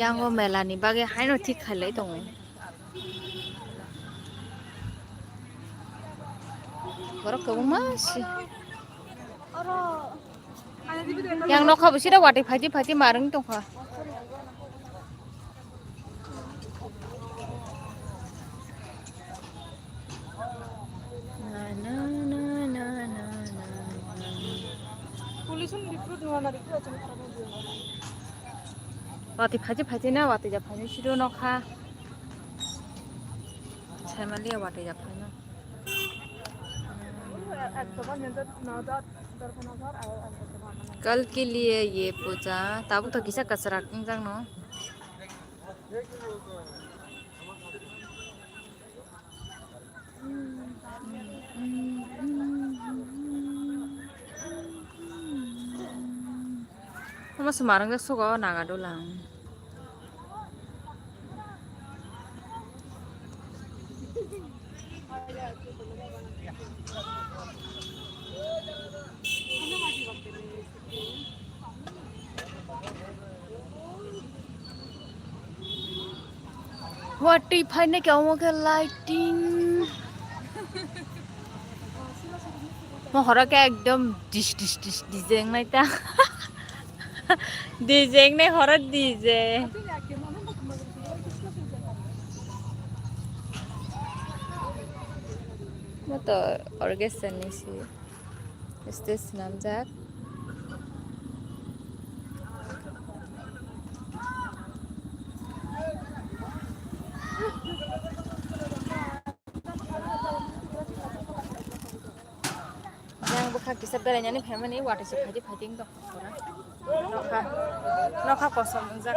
Yang melani bagai haino tik khalai dong. Borok kamu masih. Yang nok habis itu wati phaji mareng dong ha. Wati phaji na wati ja phaji sido nok ha. Saya malia wati ja phaji. कल के लिए ये पूजा ताबू तो किसा कचरा इंजांग no हम semarang dak sugo naga dolang What if I make a lighting? Mau horok ekdom dish design naik ta, design nih horok design. Mau tuh orkestrasi nih sih, stage namjak. Yang bukan kisah beranya nih family wadah sih phaji dong orang. Nokha kosong namjak.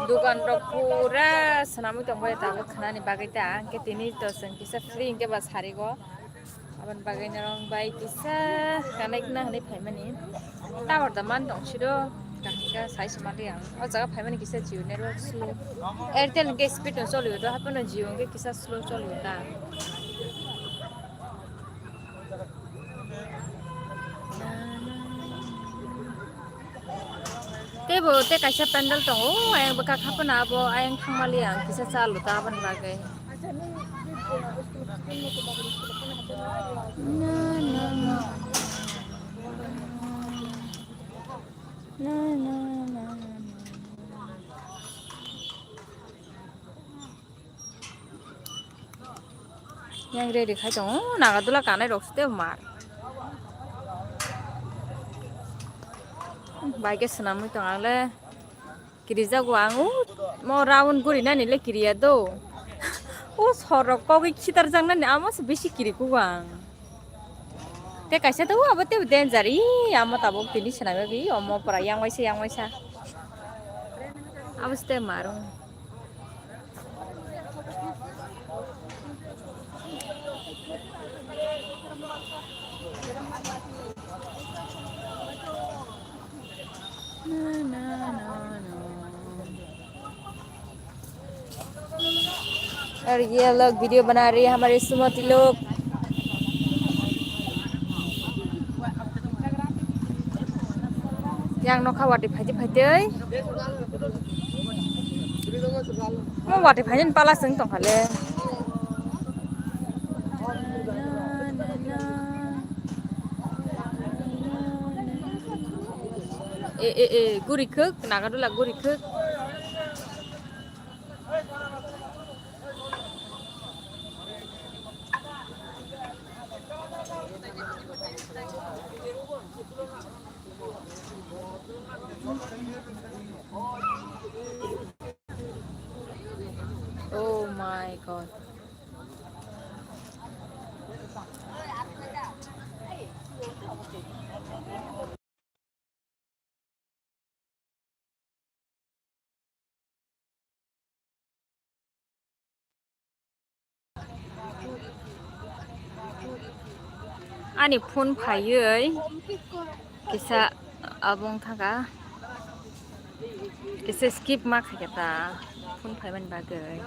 Dukan pura senamu tunggu ya tahu karena nih bagai ta angke tini tosen kisah free ingke bas hari go aban bagai nyerong baik kisah karena ikna nih family tawar teman dong sido kahika saya semati yang oh jaga family kisah jiu network slow airtel ke speed tuh slow itu apa no jiu ke kisah slow slow ta Tebo te kaisa pandal tong oh ayang baka kapan abo ayang thangmali ang kisa chalu ta ban bagai yang ready khai tong naga dula kanai rok te mar Baik senam itu ngale kiriza gua angu mau rawon guri nani le kiriya do sorok kau kitar jang nani amos besi kiri gua te kaisa tuh apa te danger amo tabok tini senam lagi omo para yang waisa abis te marung और ये लोग video बना रही है हमारे सुमति लोग yang no khawati phaji mau wati phajin pala sing tong khale guri khuk naga dula guri khuk Oh my god. Ani phone phayoi kisa abong thaga kisa skip mak kata phone phayman bagai